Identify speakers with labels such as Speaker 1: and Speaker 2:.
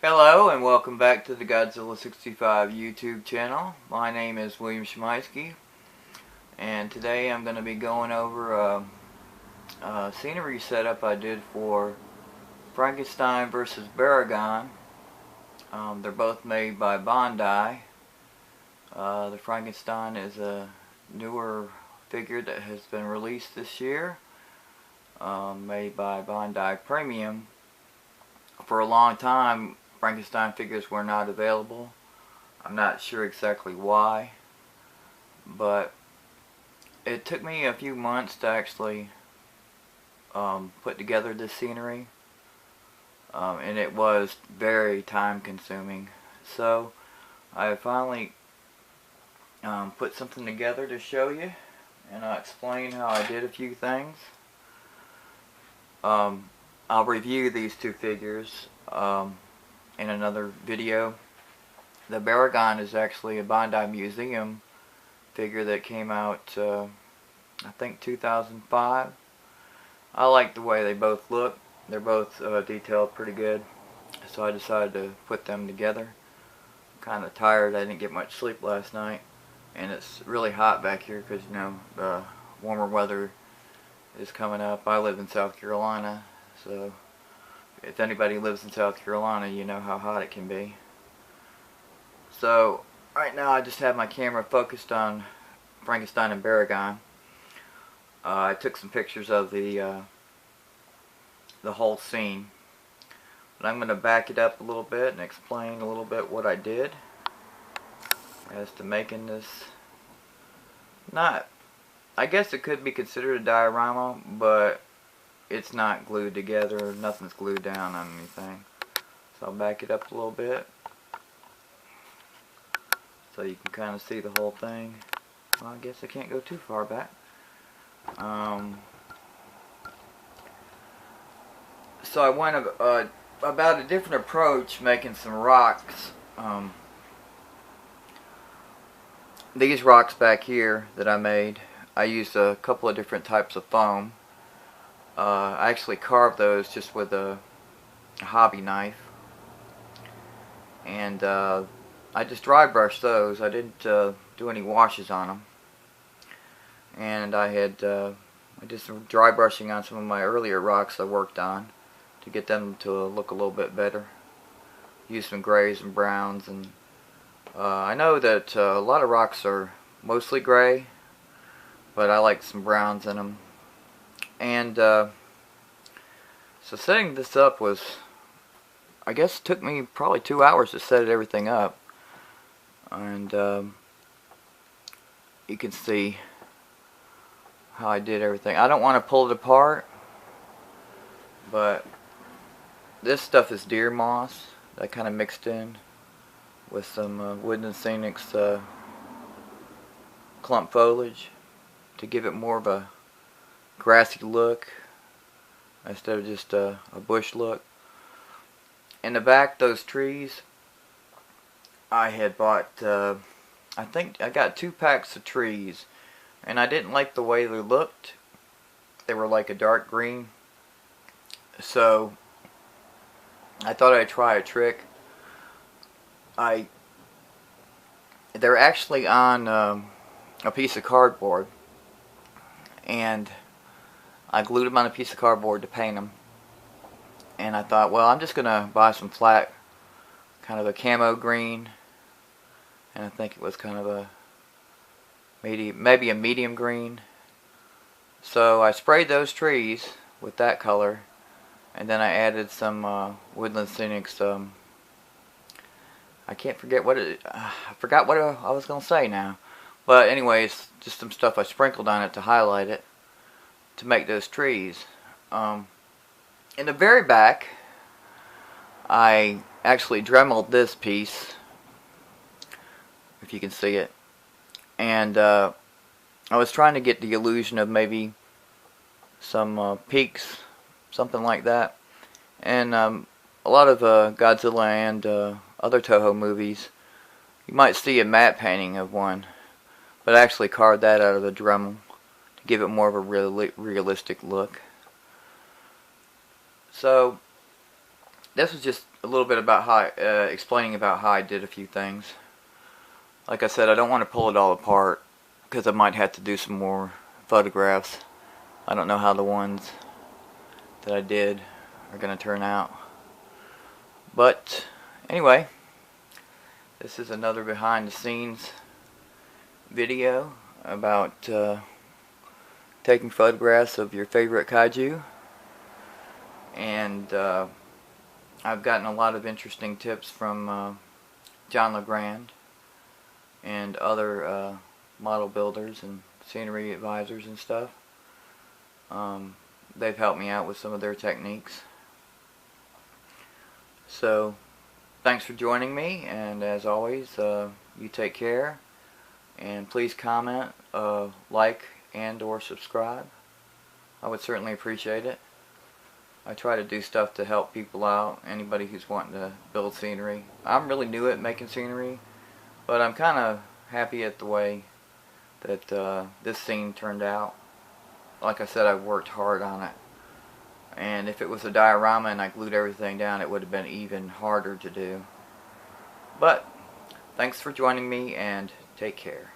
Speaker 1: Hello and welcome back to the Godzilla 65 YouTube channel. My name is William Shemaisky, and today I'm going to be going over a scenery setup I did for Frankenstein versus Baragon. They're both made by Bandai. The Frankenstein is a newer figure that has been released this year, made by Bandai Premium. For a long time, Frankenstein figures were not available. I'm not sure exactly why, but it took me a few months to actually put together this scenery, and it was very time consuming. So I finally put something together to show you, and I'll explain how I did a few things. I'll review these two figures in another video. The Baragon is actually a Bandai Museum figure that came out I think 2005. I like the way they both look. They're both detailed pretty good, so I decided to put them together. I'm kind of tired. I didn't get much sleep last night, and it's really hot back here because, you know, the warmer weather is coming up. I live in South Carolina, so if anybody lives in South Carolina, you know how hot it can be. So right now I just have my camera focused on Frankenstein and Baragon. I took some pictures of the whole scene, but I'm going to back it up a little bit and explain a little bit what I did as to making this. Not, I guess it could be considered a diorama, but it's not glued together. Nothing's glued down on anything. So I'll back it up a little bit so you can kind of see the whole thing. Well, I guess I can't go too far back. So I went about a different approach making some rocks. These rocks back here that I made, I used a couple of different types of foam. I actually carved those just with a hobby knife, and I just dry brushed those. I didn't do any washes on them, and I did some dry brushing on some of my earlier rocks I worked on to get them to look a little bit better. Used some grays and browns, and I know that a lot of rocks are mostly gray, but I like some browns in them. And so setting this up was, I guess it took me probably 2 hours to set everything up. And you can see how I did everything. I don't want to pull it apart, but this stuff is deer moss that I kind of mixed in with some Woodland Scenics clump foliage to give it more of a grassy look instead of just a bush look. In the back, those trees, I had bought, I think I got 2 packs of trees, and I didn't like the way they looked. They were like a dark green, so I thought I'd try a trick. They're actually on a piece of cardboard, and I glued them on a piece of cardboard to paint them. And I thought, well, I'm just going to buy some flat, kind of a camo green, and I think it was kind of a maybe a medium green. So I sprayed those trees with that color, and then I added some Woodland Scenics. I can't forget what I forgot what I was going to say now. But anyways, just some stuff I sprinkled on it to highlight it, to make those trees. In the very back, I actually dremeled this piece, if you can see it, and I was trying to get the illusion of maybe some peaks, something like that. And a lot of Godzilla and other Toho movies, you might see a matte painting of one, but I actually carved that out of the Dremel to give it more of a realistic look. So this was just a little bit about how, explaining about how I did a few things. Like I said, I don't want to pull it all apart because I might have to do some more photographs. I don't know how the ones that I did are going to turn out. But anyway, this is another behind the scenes video about taking photographs of your favorite kaiju. And I've gotten a lot of interesting tips from John LeGrand and other model builders and scenery advisors and stuff. They've helped me out with some of their techniques. So thanks for joining me, and as always, you take care, and please comment, like, and or subscribe. I would certainly appreciate it. I try to do stuff to help people out, anybody who's wanting to build scenery. I'm really new at making scenery, but I'm kind of happy at the way that this scene turned out. Like I said, I worked hard on it. And if it was a diorama and I glued everything down, it would have been even harder to do. But thanks for joining me, and take care.